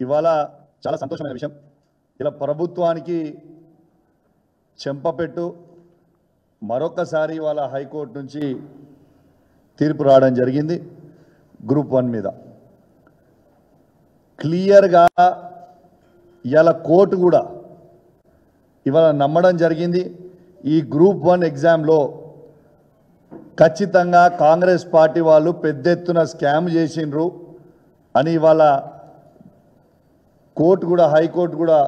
ఇవాళ చాలా సంతోషమైన విషయం. ఇలా ప్రభుత్వానికి చెంపపెట్టు మరొకసారి ఇవాళ హైకోర్టు నుంచి తీర్పు రావడం జరిగింది. గ్రూప్ 1 మీద క్లియర్గా ఇవాళ కోర్టు కూడా ఇవాళ నమ్మడం జరిగింది. ఈ గ్రూప్ 1 ఎగ్జామ్లో ఖచ్చితంగా కాంగ్రెస్ పార్టీ వాళ్ళు పెద్ద ఎత్తున స్కామ్ చేసిండ్రు అని ఇవాళ కోర్టు కూడా హైకోర్టు కూడా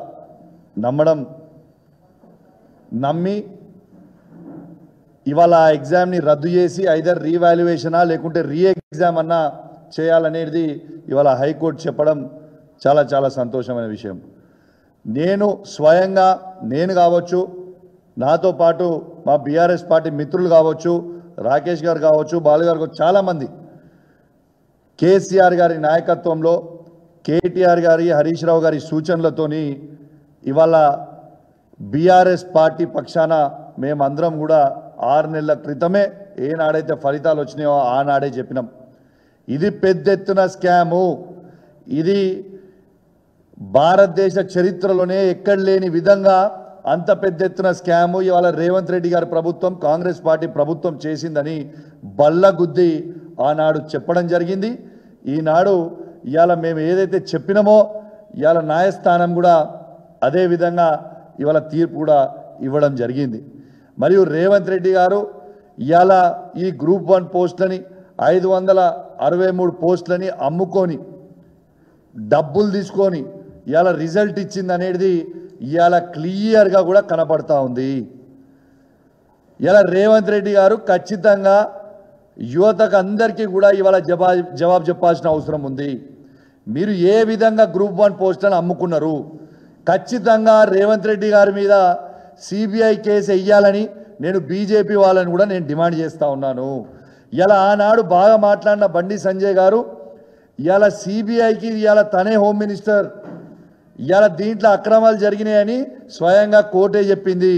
నమ్మి ఇవాళ ఆ ఎగ్జామ్ని రద్దు చేసి ఐదర్ రీవాల్యుయేషనా లేకుంటే రీ ఎగ్జామ్ అన్నా చేయాలనేది ఇవాళ హైకోర్టు చెప్పడం చాలా చాలా సంతోషమైన విషయం. నేను స్వయంగా నేను కావచ్చు, నాతో పాటు మా బీఆర్ఎస్ పార్టీ మిత్రులు కావచ్చు, రాకేష్ గారు కావచ్చు, బాలు గారు కావచ్చు, చాలామంది కేసీఆర్ గారి నాయకత్వంలో కేటీఆర్ గారి హరీష్ రావు గారి సూచనలతోని ఇవాళ బీఆర్ఎస్ పార్టీ పక్షాన మేమందరం కూడా 6 నెలల క్రితమే ఏనాడైతే ఫలితాలు వచ్చినాయో ఆనాడే చెప్పినాం, ఇది పెద్ద ఎత్తున స్కాము, ఇది భారతదేశ చరిత్రలోనే ఎక్కడ లేని విధంగా అంత పెద్ద ఎత్తున స్కాము ఇవాళ రేవంత్ రెడ్డి గారి ప్రభుత్వం కాంగ్రెస్ పార్టీ ప్రభుత్వం చేసిందని బల్లగుద్ది ఆనాడు చెప్పడం జరిగింది. ఈనాడు ఇవాళ మేము ఏదైతే చెప్పినామో ఇవాళ న్యాయస్థానం కూడా అదే విధంగా ఇవాళ తీర్పు కూడా ఇవ్వడం జరిగింది. మరియు రేవంత్ రెడ్డి గారు ఇవాళ ఈ గ్రూప్ 1 పోస్టులని 563 పోస్టులని అమ్ముకొని డబ్బులు తీసుకొని ఇవాళ రిజల్ట్ ఇచ్చింది అనేది ఇవాళ క్లియర్గా కూడా కనపడతా ఉంది. ఇవాళ రేవంత్ రెడ్డి గారు ఖచ్చితంగా యువతకు అందరికీ కూడా ఇవాళ జవాబు చెప్పాల్సిన అవసరం ఉంది. మీరు ఏ విధంగా గ్రూప్ 1 పోస్టులను అమ్ముకున్నారు, ఖచ్చితంగా రేవంత్ రెడ్డి గారి మీద సిబిఐ కేసు వెయ్యాలని నేను బీజేపీ వాళ్ళని కూడా నేను డిమాండ్ చేస్తూ ఉన్నాను. ఇలా ఆనాడు బాగా మాట్లాడిన బండి సంజయ్ గారు ఇవాళ సిబిఐకి ఇవాళ తనే హోమ్ మినిస్టర్, ఇవాళ దీంట్లో అక్రమాలు జరిగినాయని స్వయంగా కోర్టే చెప్పింది.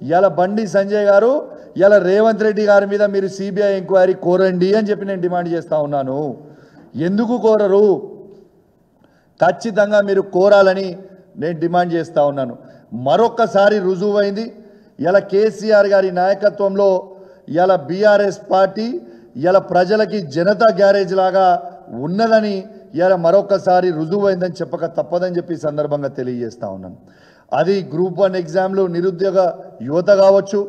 ఇవాళ బండి సంజయ్ గారు ఇవాళ రేవంత్ రెడ్డి గారి మీద మీరు సిబిఐ ఎంక్వైరీ కోరండి అని చెప్పి నేను డిమాండ్ చేస్తూ ఉన్నాను. ఎందుకు కోరరు? ఖచ్చితంగా మీరు కోరాలని నేను డిమాండ్ చేస్తూ ఉన్నాను. మరొక్కసారి రుజువైంది ఇలా కేసీఆర్ గారి నాయకత్వంలో ఇలా బీఆర్ఎస్ పార్టీ ఇలా ప్రజలకి జనతా గ్యారేజ్ లాగా ఉన్నదని ఇలా మరొకసారి రుజువైందని చెప్పక తప్పదని చెప్పి సందర్భంగా తెలియజేస్తూ ఉన్నాను. అది గ్రూప్ 1 ఎగ్జామ్లో నిరుద్యోగ యువత కావచ్చు,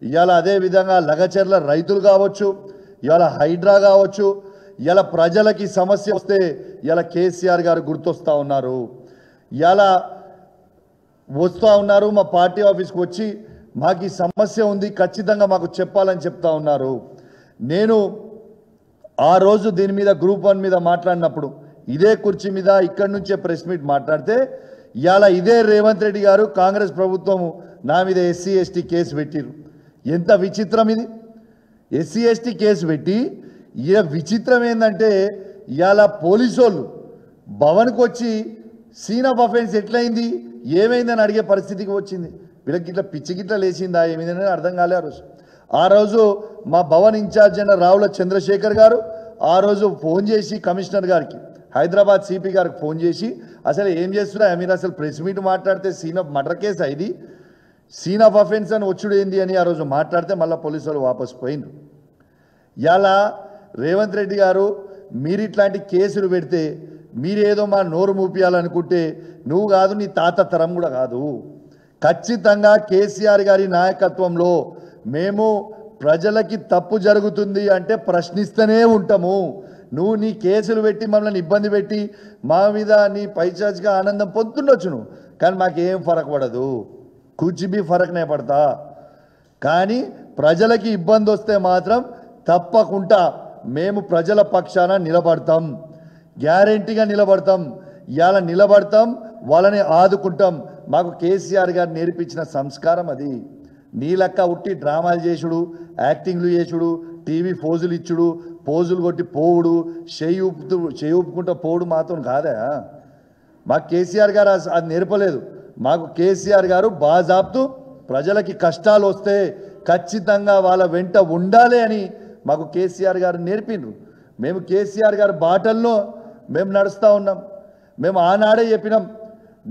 ఇవాళ అదేవిధంగా లగచర్ల రైతులు కావచ్చు, ఇవాళ హైడ్రా కావచ్చు, ఇలా ప్రజలకి సమస్య వస్తే ఇలా కేసీఆర్ గారు గుర్తొస్తూ ఉన్నారు. ఇలా వస్తూ ఉన్నారు మా పార్టీ ఆఫీస్కి వచ్చి మాకు ఈ సమస్య ఉంది ఖచ్చితంగా మాకు చెప్పాలని చెప్తా ఉన్నారు. నేను ఆ రోజు దీని మీద గ్రూప్ 1 మీద మాట్లాడినప్పుడు ఇదే కుర్చీ మీద ఇక్కడి నుంచే ప్రెస్ మీట్ మాట్లాడితే ఇవాళ ఇదే రేవంత్ రెడ్డి గారు కాంగ్రెస్ ప్రభుత్వం నా మీద ఎస్సీ ఎస్టీ కేసు పెట్టిరు. ఎంత విచిత్రం ఇది! ఎస్సీ ఎస్టీ కేసు పెట్టి విచిత్రం ఏంటంటే ఇవాళ పోలీసు వాళ్ళు భవన్కి వచ్చి సీన్ ఆఫ్ అఫెన్స్ ఎట్లయింది ఏమైందని అడిగే పరిస్థితికి వచ్చింది. వీళ్ళకి ఇట్లా పిచ్చి గిట్ల లేచిందా ఏమైందని అర్థం కాలే. ఆ రోజు మా భవన్ ఇన్ఛార్జ్ అయిన రావుల చంద్రశేఖర్ గారు ఆ రోజు ఫోన్ చేసి కమిషనర్ గారికి హైదరాబాద్ సిపి గారికి ఫోన్ చేసి అసలు ఏం చేస్తున్నా మీరు అసలు ప్రెస్ మీట్ మాట్లాడితే సీన్ ఆఫ్ మర్డర్ కేసు ఇది సీన్ ఆఫ్ అఫెన్స్ అని వచ్చుడు ఏంది అని ఆ రోజు మాట్లాడితే మళ్ళీ పోలీసు వాళ్ళు వాపసు పోయిండ్రు. ఇలా రేవంత్ రెడ్డి గారు మీరు ఇట్లాంటి కేసులు పెడితే మీరేదో మా నోరు మూపియాలనుకుంటే నువ్వు కాదు, నీ తాత తరం కూడా కాదు. ఖచ్చితంగా కేసీఆర్ గారి నాయకత్వంలో మేము ప్రజలకి తప్పు జరుగుతుంది అంటే ప్రశ్నిస్తూనే ఉంటాము. నువ్వు నీ కేసులు పెట్టి మమ్మల్ని ఇబ్బంది పెట్టి మా మీద నీ పైచాచిగా ఆనందం పొందుతుండొచ్చు నువ్వు, కానీ మాకేం ఫరక్ పడదు, కుచ్చిబీ ఫరక్నే పడతా. కానీ ప్రజలకి ఇబ్బంది వస్తే మాత్రం తప్పకుండా మేము ప్రజల పక్షాన నిలబడతాం, గ్యారెంటీగా నిలబడతాం. ఇవాళ నిలబడతాం, వాళ్ళని ఆదుకుంటాం. మాకు కేసీఆర్ గారు నేర్పించిన సంస్కారం అది. నీ లెక్క ఉట్టి డ్రామాలు చేసుడు, యాక్టింగ్లు చేసుడు, టీవీ పోజులు ఇచ్చుడు, పోజులు కొట్టి పోవుడు, చేయి ఊపుకుంటూ పోవుడు మాతో కాదా? మాకు కేసీఆర్ గారు అది నేర్పలేదు. మాకు కేసీఆర్ గారు బాజాబ్తు ప్రజలకి కష్టాలు వస్తే ఖచ్చితంగా వాళ్ళ వెంట ఉండాలి అని మాకు కేసీఆర్ గారు నేర్పిండ్రు. మేము కేసీఆర్ గారి బాటల్లో మేము నడుస్తూ ఉన్నాం. మేము ఆనాడే చెప్పినాం,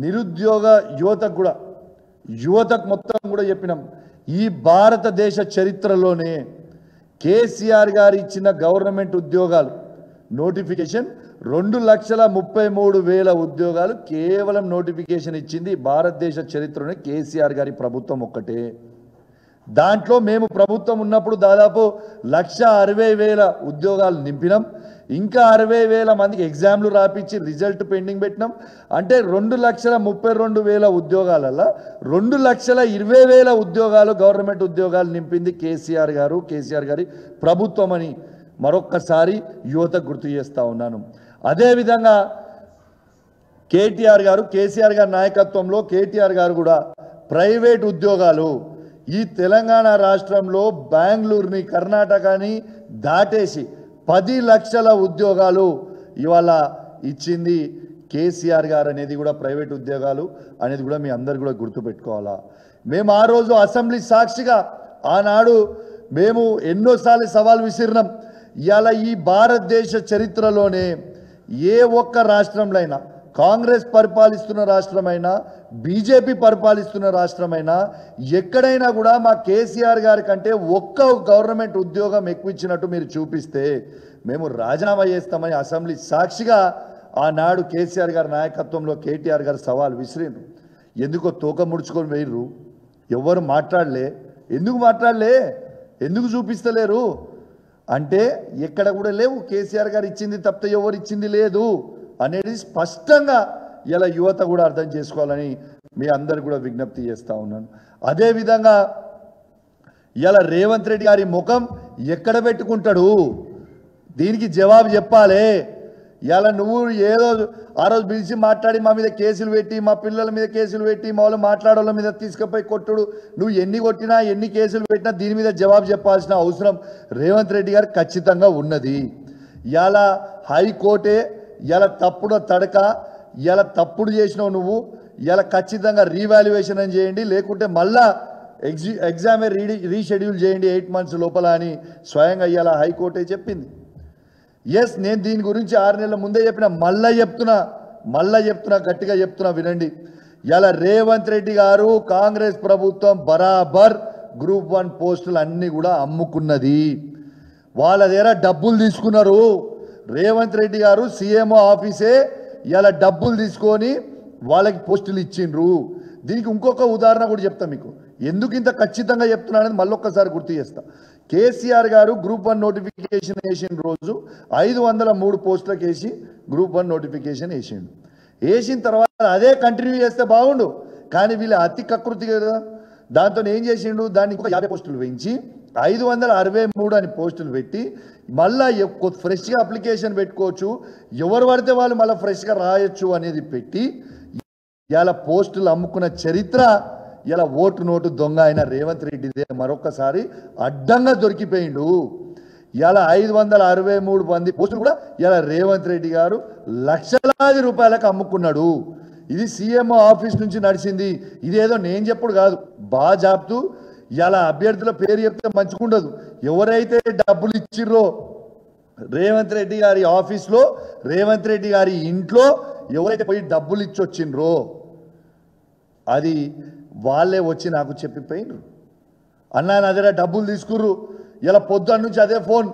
నిరుద్యోగ యువతకు కూడా, యువతకు మొత్తం కూడా చెప్పినాం, ఈ భారతదేశ చరిత్రలోనే కేసీఆర్ గారు ఇచ్చిన గవర్నమెంట్ ఉద్యోగాలు నోటిఫికేషన్ 2,33,000 ఉద్యోగాలు కేవలం నోటిఫికేషన్ ఇచ్చింది భారతదేశ చరిత్రలోనే కేసీఆర్ గారి ప్రభుత్వం ఒక్కటే. దాంట్లో మేము ప్రభుత్వం ఉన్నప్పుడు దాదాపు 1,60,000 ఉద్యోగాలు నింపినాం. ఇంకా 60,000 మందికి ఎగ్జామ్లు రాపించి రిజల్ట్ పెండింగ్ పెట్టినాం. అంటే 2,32,000 ఉద్యోగాలలో 2,20,000 ఉద్యోగాలు గవర్నమెంట్ ఉద్యోగాలు నింపింది కేసీఆర్ గారు, కేసీఆర్ గారి ప్రభుత్వం అని మరొక్కసారి యువతకు గుర్తు చేస్తూ ఉన్నాను. అదేవిధంగా కేటీఆర్ గారు, కేసీఆర్ గారి నాయకత్వంలో కేటీఆర్ గారు కూడా ప్రైవేట్ ఉద్యోగాలు ఈ తెలంగాణ రాష్ట్రంలో బెంగళూరుని, కర్ణాటకని దాటేసి 10 లక్షల ఉద్యోగాలు ఇవాళ ఇచ్చింది కేసీఆర్ గారు అనేది కూడా, ప్రైవేట్ ఉద్యోగాలు అనేది కూడా మీ అందరు కూడా గుర్తుపెట్టుకోవాలా. మేము ఆ రోజు అసెంబ్లీ సాక్షిగా ఆనాడు మేము ఎన్నోసార్లు సవాల్ విసిరినాం. ఇవాళ ఈ భారతదేశ చరిత్రలోనే ఏ ఒక్క రాష్ట్రంలో అయినా, కాంగ్రెస్ పరిపాలిస్తున్న రాష్ట్రమైనా, బీజేపీ పరిపాలిస్తున్న రాష్ట్రమైనా, ఎక్కడైనా కూడా మా కేసీఆర్ గారి కంటే ఒక్క గవర్నమెంట్ ఉద్యోగం ఎక్కువ ఇచ్చినట్టు మీరు చూపిస్తే మేము రాజీనామా చేస్తామని అసెంబ్లీ సాక్షిగా ఆనాడు కేసీఆర్ గారి నాయకత్వంలో కేటీఆర్ గారు సవాల్ విసిరిండ్రు. ఎందుకో తోక ముడుచుకొని వేయరు, ఎవరు మాట్లాడలే. ఎందుకు చూపిస్తలేరు అంటే ఎక్కడ కూడా లేవు, కేసీఆర్ గారు ఇచ్చింది తప్పితే ఎవరు ఇచ్చింది లేదు అనేది స్పష్టంగా ఇలా యువత కూడా అర్థం చేసుకోవాలని మీ అందరు కూడా విజ్ఞప్తి చేస్తూ ఉన్నాను. అదేవిధంగా ఇలా రేవంత్ రెడ్డి గారి ముఖం ఎక్కడ పెట్టుకుంటాడు, దీనికి జవాబు చెప్పాలి. ఇలా నువ్వు ఏదో ఆ రోజు పిలిచి మాట్లాడి మా మీద కేసులు పెట్టి, మా పిల్లల మీద కేసులు పెట్టి, మా వాళ్ళు మాట్లాడోళ్ళ మీద తీసుకుపోయి కొట్టుడు, నువ్వు ఎన్ని కొట్టినా ఎన్ని కేసులు పెట్టినా దీని మీద జవాబు చెప్పాల్సిన అవసరం రేవంత్ రెడ్డి గారు ఖచ్చితంగా ఉన్నది. ఇలా హైకోర్టే ఇలా తప్పుడు తడక, ఇలా తప్పుడు చేసినావు నువ్వు, ఇలా ఖచ్చితంగా రీవాల్యుయేషన్ అని చేయండి, లేకుంటే మళ్ళా ఎగ్జామే రీషెడ్యూల్ చేయండి 8 months లోపల అని స్వయంగా ఇలా హైకోర్టే చెప్పింది. ఎస్, నేను దీని గురించి 6 నెలల ముందే చెప్పిన, మళ్ళా చెప్తున్నా గట్టిగా చెప్తున్నా వినండి. ఇలా రేవంత్ రెడ్డి గారు కాంగ్రెస్ ప్రభుత్వం బరాబర్ గ్రూప్ 1 పోస్టులు అన్నీ కూడా అమ్ముకున్నది. వాళ్ళ దగ్గర డబ్బులు తీసుకున్నారు. రేవంత్ రెడ్డి గారు సీఎంఓ ఆఫీసే ఇలా డబ్బులు తీసుకొని వాళ్ళకి పోస్టులు ఇచ్చిండ్రు. దీనికి ఇంకొక ఉదాహరణ కూడా చెప్తా మీకు, ఎందుకు ఇంత ఖచ్చితంగా చెప్తున్నా అనేది మళ్ళొక్కసారి గుర్తు చేస్తా. కేసీఆర్ గారు గ్రూప్ 1 నోటిఫికేషన్ వేసిన రోజు 503 పోస్టులకు వేసి గ్రూప్ 1 నోటిఫికేషన్ వేసిన తర్వాత అదే కంటిన్యూ చేస్తే బాగుండు, కానీ వీళ్ళు అతి కకృతి కదా. దాంతో ఏం చేసిండు, దాన్ని 50 పోస్టులు వేయించి 563 అని పోస్టులు పెట్టి మళ్ళా ఫ్రెష్గా అప్లికేషన్ పెట్టుకోవచ్చు, ఎవరు పడితే వాళ్ళు మళ్ళీ ఫ్రెష్గా రాయొచ్చు అనేది పెట్టి ఇలా పోస్టులు అమ్ముకున్న చరిత్ర ఇలా ఓటు నోటు దొంగ అయిన రేవంత్ రెడ్డిదే మరొకసారి అడ్డంగా దొరికిపోయిండు. ఇలా 563 మంది పోస్టులు కూడా ఇలా రేవంత్ రెడ్డి గారు లక్షలాది రూపాయలకు అమ్ముకున్నాడు. ఇది సీఎంఓ ఆఫీస్ నుంచి నడిచింది, ఇదేదో నేను చెప్పుడు కాదు. బాగా జాబ్తూ ఇలా అభ్యర్థుల పేరు చెప్తే మంచిగుండదు. ఎవరైతే డబ్బులు ఇచ్చిర్రో రేవంత్ రెడ్డి గారి ఆఫీస్లో, రేవంత్ రెడ్డి గారి ఇంట్లో ఎవరైతే పోయి డబ్బులు ఇచ్చి వచ్చిండ్రో అది వాళ్ళే వచ్చి నాకు చెప్పిపోయినరు. అన్నా నా దగ్గర డబ్బులు తీసుకుర్రు, ఇలా పొద్దున్న నుంచి అదే ఫోన్,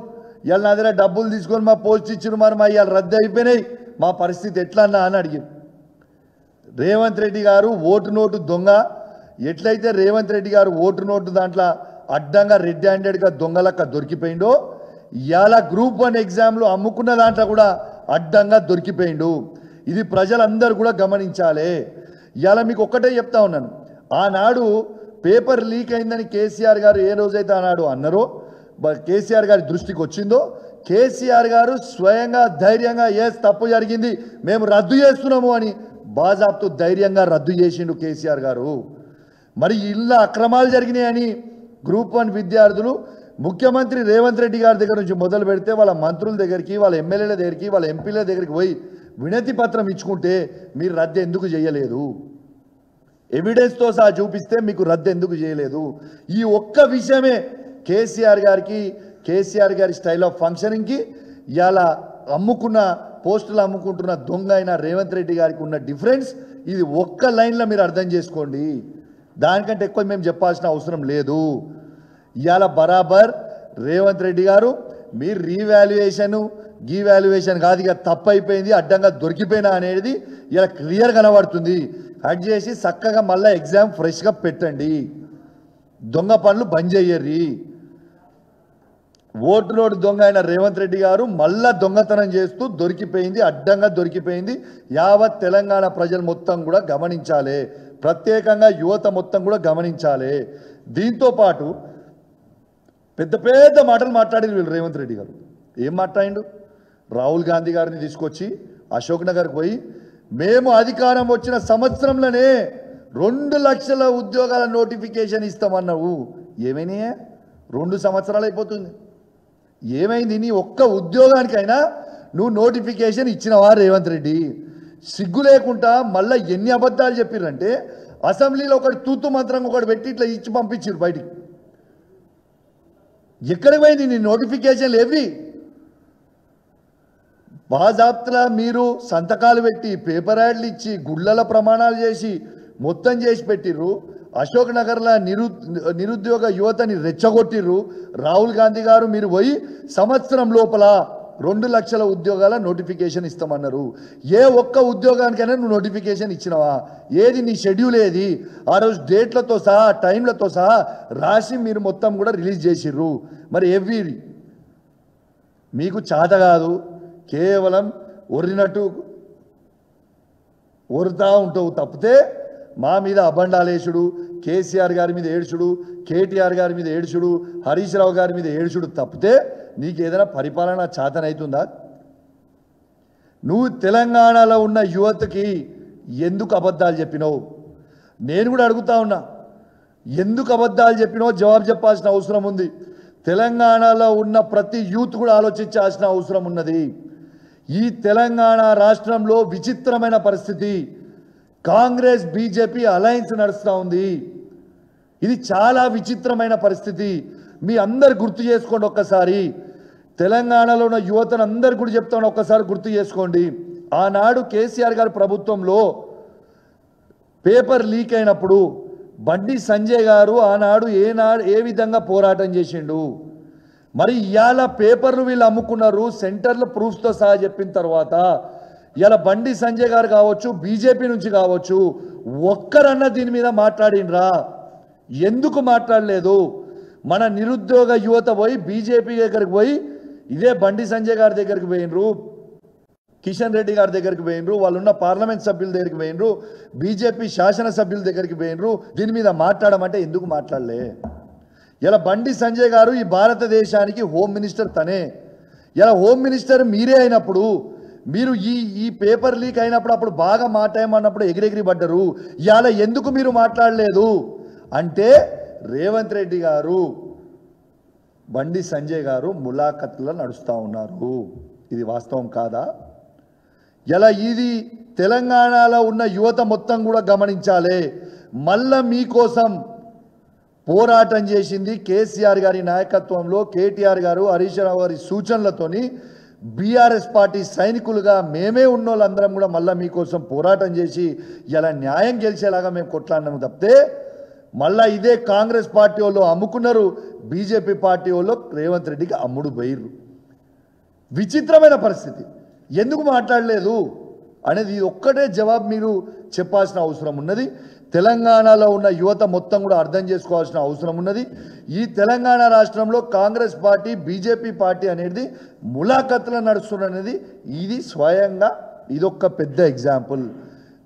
ఇలా నా దగ్గర డబ్బులు తీసుకొని మా పోస్ట్ ఇచ్చిర్రు, మరి మా ఇవాళ రద్దు అయిపోయినాయి, మా పరిస్థితి ఎట్లా అన్నా అని అడిగారు. రేవంత్ రెడ్డి గారు ఓటు నోటు దొంగ. ఎట్లయితే రేవంత్ రెడ్డి గారు ఓటు నోటు దాంట్లో అడ్డంగా రెడ్ హ్యాండెడ్గా దొంగలక్క దొరికిపోయిండో, ఇలా గ్రూప్ 1 ఎగ్జామ్లు అమ్ముకున్న దాంట్లో కూడా అడ్డంగా దొరికిపోయిండు. ఇది ప్రజలందరూ కూడా గమనించాలి. ఇలా మీకు ఒక్కటే చెప్తా ఉన్నాను, ఆనాడు పేపర్ లీక్ అయిందని కేసీఆర్ గారు ఏ రోజైతే ఆనాడు అన్నారో, కేసీఆర్ గారి దృష్టికి వచ్చిందో, కేసీఆర్ గారు స్వయంగా ధైర్యంగా ఎస్ తప్పు జరిగింది మేము రద్దు చేస్తున్నాము అని బాజాబ్తు ధైర్యంగా రద్దు చేసిండు కేసీఆర్ గారు. మరి ఇలా అక్రమాలు జరిగినాయని గ్రూప్ 1 విద్యార్థులు ముఖ్యమంత్రి రేవంత్ రెడ్డి గారి దగ్గర నుంచి మొదలు పెడితే వాళ్ళ మంత్రుల దగ్గరికి, వాళ్ళ ఎమ్మెల్యేల దగ్గరికి, వాళ్ళ ఎంపీల దగ్గరికి పోయి వినతి పత్రం ఇచ్చుకుంటే మీరు రద్దు ఎందుకు చేయలేదు, ఎవిడెన్స్తో సహా చూపిస్తే మీకు రద్దు ఎందుకు చేయలేదు? ఈ ఒక్క విషయమే కేసీఆర్ గారి స్టైల్ ఆఫ్ ఫంక్షనింగ్కి ఇలా అమ్ముకున్న పోస్టులు అమ్ముకుంటున్న దొంగ అయిన రేవంత్ రెడ్డి గారికి ఉన్న డిఫరెన్స్ ఇది ఒక్క లైన్లో మీరు అర్థం చేసుకోండి. దానికంటే ఎక్కువ మేము చెప్పాల్సిన అవసరం లేదు. ఇవాళ బరాబర్ రేవంత్ రెడ్డి గారు మీరు రీవాల్యుయేషన్ గీవాల్యుయేషన్ కాదు, ఇక తప్పు అయిపోయింది, అడ్డంగా దొరికిపోయినా అనేది ఇలా క్లియర్ కనబడుతుంది. కట్ చేసి చక్కగా మళ్ళీ ఎగ్జామ్ ఫ్రెష్గా పెట్టండి. దొంగ పనులు బంద్ చెయ్యర్రి. ఓటులోడు దొంగ అయిన రేవంత్ రెడ్డి గారు మళ్ళా దొంగతనం చేస్తూ దొరికిపోయింది, అడ్డంగా దొరికిపోయింది. యావత్ తెలంగాణ ప్రజలు మొత్తం కూడా గమనించాలి, ప్రత్యేకంగా యువత మొత్తం కూడా గమనించాలి. దీంతో పాటు పెద్ద పెద్ద మాటలు మాట్లాడారు వీళ్ళు. రేవంత్ రెడ్డి గారు ఏం మాట్లాడిండు? రాహుల్ గాంధీ గారిని తీసుకొచ్చి అశోక్ నగర్కి పోయి మేము అధికారం వచ్చిన సంవత్సరంలోనే 2 లక్షల ఉద్యోగాల నోటిఫికేషన్ ఇస్తామన్నావు. ఏమైనా 2 సంవత్సరాలు అయిపోతుంది. ఏమైంది? నీ ఒక్క ఉద్యోగానికైనా నువ్వు నోటిఫికేషన్ ఇచ్చినవా రేవంత్ రెడ్డి? సిగ్గు లేకుండా మళ్ళీ ఎన్ని అబద్ధాలు చెప్పిర్రంటే అసెంబ్లీలో ఒకటి తూతు మంత్రంగా ఒకటి పెట్టి ఇట్లా ఇచ్చి పంపించారు బయటికి. ఎక్కడికి పోయింది నీ నోటిఫికేషన్లు? ఏవి బాజాప్తలా మీరు సంతకాలు పెట్టి పేపర్ యాడ్లు ఇచ్చి గుళ్ళల ప్రమాణాలు చేసి మొత్తం చేసి పెట్టిర్రు. అశోక్ నగర్లో నిరుద్యోగ యువతని రెచ్చగొట్టిర్రు. రాహుల్ గాంధీ గారు మీరు పోయి సంవత్సరం లోపల 2 లక్షల ఉద్యోగాల నోటిఫికేషన్ ఇస్తామన్నారు. ఏ ఒక్క ఉద్యోగానికైనా నువ్వు నోటిఫికేషన్ ఇచ్చినవా? ఏది నీ షెడ్యూల్? ఏది ఆ రోజు డేట్లతో సహా టైంలతో సహా రాసి మీరు మొత్తం కూడా రిలీజ్ చేసిర్రు. మరి ఎవ్వి మీకు చేత కాదు, కేవలం ఒర్రినట్టు ఒరుతా ఉంటావు తప్పితే మా మీద అబండాలేసుడు, కేసీఆర్ గారి మీద ఏడ్చుడు, కేటీఆర్ గారి మీద ఏడ్చుడు, హరీష్ రావు గారి మీద ఏడ్చుడు తప్పితే నీకు ఏదైనా పరిపాలన చేతనవుతుందా? నువ్వు తెలంగాణలో ఉన్న యువతకి ఎందుకు అబద్ధాలు చెప్పినావు? నేను కూడా అడుగుతా ఉన్నా, ఎందుకు అబద్ధాలు చెప్పినావు జవాబు చెప్పాల్సిన అవసరం ఉంది. తెలంగాణలో ఉన్న ప్రతి యూత్ కూడా ఆలోచించాల్సిన అవసరం ఉన్నది. ఈ తెలంగాణ రాష్ట్రంలో విచిత్రమైన పరిస్థితి. కాంగ్రెస్ బీజేపీ అలయన్స్ నడుస్తూ ఉంది. ఇది చాలా విచిత్రమైన పరిస్థితి. మీ అందరు గుర్తు చేసుకోండి ఒక్కసారి. తెలంగాణలో ఉన్న యువతను అందరు కూడా చెప్తాను, ఒక్కసారి గుర్తు చేసుకోండి. ఆనాడు కేసీఆర్ గారి ప్రభుత్వంలో పేపర్ లీక్ అయినప్పుడు బండి సంజయ్ గారు ఆనాడు ఏ విధంగా పోరాటం చేసిండు? మరి ఇవాళ పేపర్లు వీళ్ళు అమ్ముకున్నారు సెంటర్ల ప్రూఫ్స్తో సహా చెప్పిన తర్వాత ఇలా బండి సంజయ్ గారు కావచ్చు, బీజేపీ నుంచి కావచ్చు, ఒక్కరన్నా దీని మీద మాట్లాడినరా? ఎందుకు మాట్లాడలేదు? మన నిరుద్యోగ యువత పోయి బీజేపీ దగ్గరికి పోయి ఇదే బండి సంజయ్ గారి దగ్గరికి పోయినరు, కిషన్ రెడ్డి గారి దగ్గరికి పోయినరు, వాళ్ళు ఉన్న పార్లమెంట్ సభ్యుల దగ్గరికి పోయినరు, బీజేపీ శాసనసభ్యుల దగ్గరికి పోయినరు. దీని మీద మాట్లాడమంటే ఎందుకు మాట్లాడలే? ఇలా బండి సంజయ్ గారు ఈ భారతదేశానికి హోమ్ మినిస్టర్ తనే. ఇలా హోమ్ మినిస్టర్ మీరే అయినప్పుడు మీరు ఈ పేపర్ లీక్ అయినప్పుడు అప్పుడు బాగా మాట్లాడమన్నప్పుడు ఎగిరెగిరి పడ్డరు. ఇవాళ ఎందుకు మీరు మాట్లాడలేదు అంటే రేవంత్ రెడ్డి గారు బండి సంజయ్ గారు ములాఖత్లో నడుస్తూ ఉన్నారు. ఇది వాస్తవం కాదా? ఇలా ఇది తెలంగాణలో ఉన్న యువత మొత్తం కూడా గమనించాలి. మళ్ళా మీకోసం పోరాటం చేసింది కేసీఆర్ గారి నాయకత్వంలో, కేటీఆర్ గారు హరీష్ రావు గారి సూచనలతోని బీఆర్ఎస్ పార్టీ సైనికులుగా మేమే ఉన్నోళ్ళందరం కూడా మళ్ళీ మీకోసం పోరాటం చేసి ఇలా న్యాయం గెలిచేలాగా మేము కొట్లాడినాము తప్పితే మళ్ళీ ఇదే కాంగ్రెస్ పార్టీ వాళ్ళు అమ్ముకున్నారు, బీజేపీ పార్టీ వాళ్ళు రేవంత్ రెడ్డికి అమ్ముడు పోయిర్రు. విచిత్రమైన పరిస్థితి. ఎందుకు మాట్లాడలేదు అనేది ఒక్కటే జవాబు మీరు చెప్పాల్సిన అవసరం ఉన్నది. తెలంగాణలో ఉన్న యువత మొత్తం కూడా అర్థం చేసుకోవాల్సిన అవసరం ఉన్నది. ఈ తెలంగాణ రాష్ట్రంలో కాంగ్రెస్ పార్టీ బీజేపీ పార్టీ అనేది ములాఖత్తులు నడుస్తున్నది. ఇది స్వయంగా ఇదొక పెద్ద ఎగ్జాంపుల్.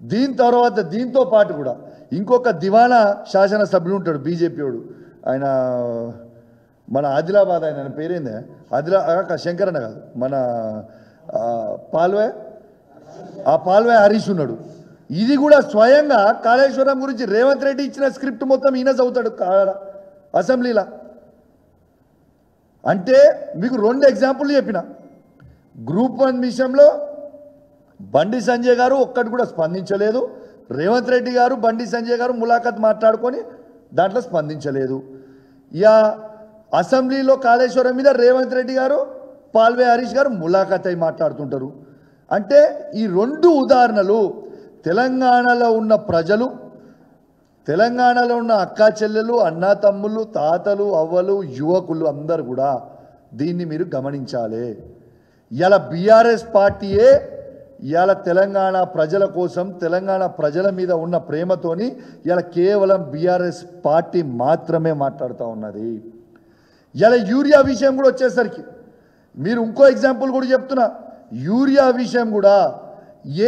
దీంతో పాటు కూడా ఇంకొక దివానా శాసనసభ్యుడు ఉంటాడు బీజేపీ వాడు, ఆయన మన ఆదిలాబాద్, ఆయన పేరేందే శంకరన్న కాదు, మన పాల్వే హరీష్ ఉన్నాడు. ఇది కూడా స్వయంగా కాళేశ్వరం గురించి రేవంత్ రెడ్డి ఇచ్చిన స్క్రిప్ట్ మొత్తం ఈయన చదువుతాడు అసెంబ్లీలో. అంటే మీకు 2 ఎగ్జాంపుల్ చెప్పిన. గ్రూప్ 1 విషయంలో బండి సంజయ్ గారు ఒక్కటి కూడా స్పందించలేదు. రేవంత్ రెడ్డి గారు బండి సంజయ్ గారు ములాఖత్ మాట్లాడుకొని దాంట్లో స్పందించలేదు. ఇక అసెంబ్లీలో కాళేశ్వరం మీద రేవంత్ రెడ్డి గారు పాల్వే హరీష్ గారు ములాఖత్ అయి మాట్లాడుతుంటారు. అంటే ఈ రెండు ఉదాహరణలు తెలంగాణలో ఉన్న ప్రజలు, తెలంగాణలో ఉన్న అక్కా చెల్లెలు, అన్నా తమ్ముళ్ళు, తాతలు, అవ్వలు, యువకులు అందరూ కూడా దీన్ని మీరు గమనించాలి. ఇలా బీఆర్ఎస్ పార్టీయే ఇలా తెలంగాణ ప్రజల కోసం, తెలంగాణ ప్రజల మీద ఉన్న ప్రేమతోని ఇలా కేవలం బీఆర్ఎస్ పార్టీ మాత్రమే మాట్లాడుతూ ఉన్నది. ఇలా యూరియా విషయం కూడా వచ్చేసరికి మీరు ఇంకో ఎగ్జాంపుల్ కూడా చెప్తున్నా. యూరియా విషయం కూడా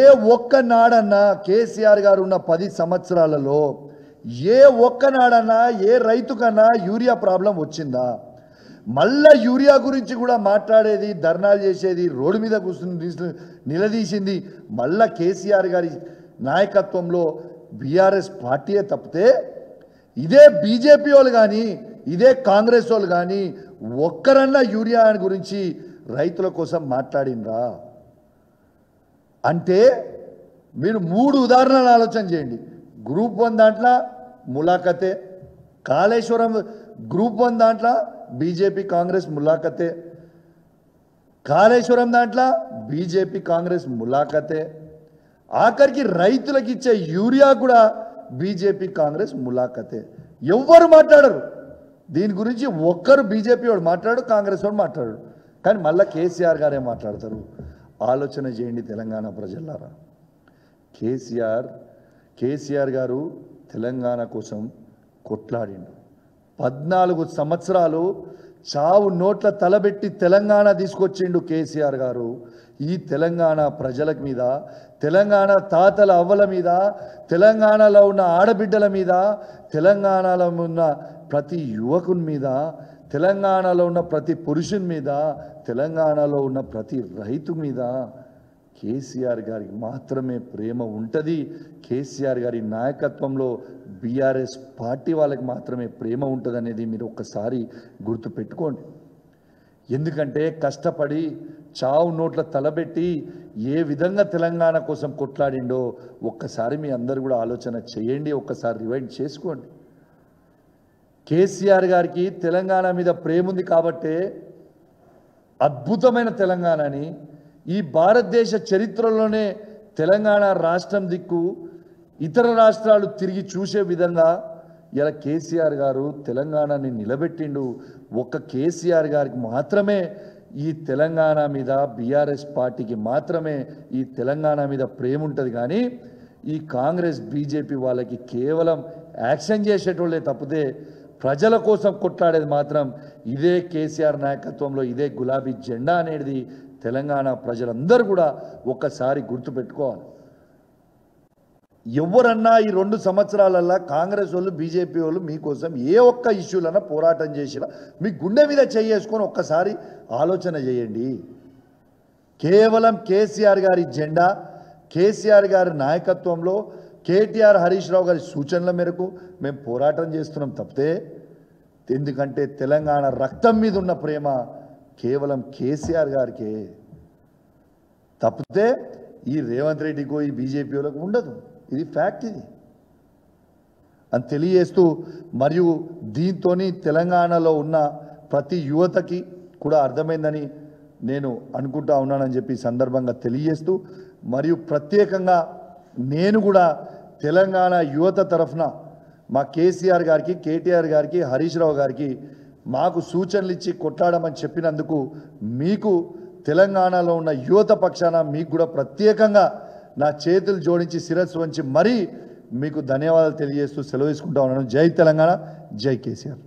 ఏ ఒక్క నాడన్నా కేసీఆర్ గారు ఉన్న 10 సంవత్సరాలలో ఏ ఒక్క నాడన్నా ఏ రైతుకన్నా యూరియా ప్రాబ్లం వచ్చిందా? మళ్ళా యూరియా గురించి కూడా మాట్లాడేది, ధర్నాలు చేసేది, రోడ్డు మీద కూర్చుని నిలదీసింది మళ్ళా కేసీఆర్ గారి నాయకత్వంలో బీఆర్ఎస్ పార్టీయే తప్పితే ఇదే బీజేపీ వాళ్ళు కానీ, ఇదే కాంగ్రెస్ వాళ్ళు కానీ ఒక్కరన్నా యూరియా గురించి రైతుల కోసం మాట్లాడినరా? అంటే మీరు 3 ఉదాహరణలు ఆలోచన చేయండి. గ్రూప్ 1 దాంట్లో ములాఖతే, కాళేశ్వరం గ్రూప్ 1 దాంట్లో బీజేపీ కాంగ్రెస్ ములాఖతే, కాళేశ్వరం దాంట్లో బీజేపీ కాంగ్రెస్ ములాఖతే, ఆఖరికి రైతులకు ఇచ్చే యూరియా కూడా బీజేపీ కాంగ్రెస్ ములాఖతే. ఎవ్వరు మాట్లాడరు దీని గురించి. ఒక్కరు బీజేపీ వాడు మాట్లాడు, కాంగ్రెస్ వాడు మాట్లాడు, కానీ మళ్ళీ కేసీఆర్ గారే మాట్లాడతారు. ఆలోచన చేయండి తెలంగాణ ప్రజలారా. కేసీఆర్ గారు తెలంగాణ కోసం కొట్లాడిండు. 14 సంవత్సరాలు చావు నోట్ల తలబెట్టి తెలంగాణ తీసుకొచ్చిండు కేసీఆర్ గారు. ఈ తెలంగాణ ప్రజల మీద, తెలంగాణ తాతల అవ్వల మీద, తెలంగాణలో ఉన్న ఆడబిడ్డల మీద, తెలంగాణలో ఉన్న ప్రతి యువకుని మీద, తెలంగాణలో ఉన్న ప్రతి పురుషుని మీద, తెలంగాణలో ఉన్న ప్రతి రైతు మీద కేసీఆర్ గారికి మాత్రమే ప్రేమ ఉంటుంది. కేసీఆర్ గారి నాయకత్వంలో బీఆర్ఎస్ పార్టీ వాళ్ళకి మాత్రమే ప్రేమ ఉంటుంది అనేది మీరు ఒక్కసారి గుర్తుపెట్టుకోండి. ఎందుకంటే కష్టపడి చావు నోట్ల తలబెట్టి ఏ విధంగా తెలంగాణ కోసం కొట్లాడిండో ఒక్కసారి మీ అందరూ కూడా ఆలోచన చేయండి, ఒక్కసారి రివైండ్ చేసుకోండి. కేసీఆర్ గారికి తెలంగాణ మీద ప్రేమ ఉంది కాబట్టే అద్భుతమైన తెలంగాణని ఈ భారతదేశ చరిత్రలోనే తెలంగాణ రాష్ట్రం దిక్కు ఇతర రాష్ట్రాలు తిరిగి చూసే విధంగా ఇలా కేసీఆర్ గారు తెలంగాణని నిలబెట్టిండు. ఒక్క కేసీఆర్ గారికి మాత్రమే ఈ తెలంగాణ మీద, బీఆర్ఎస్ పార్టీకి మాత్రమే ఈ తెలంగాణ మీద ప్రేమ ఉంటుంది. కానీ ఈ కాంగ్రెస్ బీజేపీ వాళ్ళకి కేవలం యాక్షన్ చేసేటోళ్ళే తప్పితే ప్రజల కోసం కొట్లాడేది మాత్రం ఇదే కేసీఆర్ నాయకత్వంలో ఇదే గులాబీ జెండా అనేది తెలంగాణ ప్రజలందరూ కూడా ఒక్కసారి గుర్తుపెట్టుకోవాలి. ఎవరన్నా ఈ 2 సంవత్సరాలల్లా కాంగ్రెస్ వాళ్ళు, బీజేపీ వాళ్ళు మీకోసం ఏ ఒక్క ఇష్యూలన్నా పోరాటం చేసినా మీ గుండె మీద చేసుకొని ఒక్కసారి ఆలోచన చేయండి. కేవలం కేసీఆర్ గారి జెండా, కేసీఆర్ గారి నాయకత్వంలో, కేటీఆర్ హరీష్ రావు గారి సూచనల మేరకు మేము పోరాటం చేస్తున్నాం తప్పితే, ఎందుకంటే తెలంగాణ రక్తం మీద ఉన్న ప్రేమ కేవలం కేసీఆర్ గారికే తప్పితే ఈ రేవంత్ రెడ్డికో ఈ బీజేపీ వాళ్ళకు ఉండదు. ఇది ఫ్యాక్ట్. ఇది అని తెలియజేస్తూ, మరియు దీంతో తెలంగాణలో ఉన్న ప్రతి యువతకి కూడా అర్థమైందని నేను అనుకుంటా ఉన్నానని చెప్పి సందర్భంగా తెలియజేస్తూ, మరియు ప్రత్యేకంగా నేను కూడా తెలంగాణ యువత తరఫున మా కేసీఆర్ గారికి, కేటీఆర్ గారికి, హరీష్ రావు గారికి మాకు సూచనలు ఇచ్చి కొట్లాడమని చెప్పినందుకు మీకు తెలంగాణలో ఉన్న యువత పక్షాన మీకు కూడా ప్రత్యేకంగా నా చేతులు జోడించి శిరస్సు వంచి మరీ మీకు ధన్యవాదాలు తెలియజేస్తూ సెలవు తీసుకుంటా ఉన్నాను. జై తెలంగాణ, జై కేసీఆర్.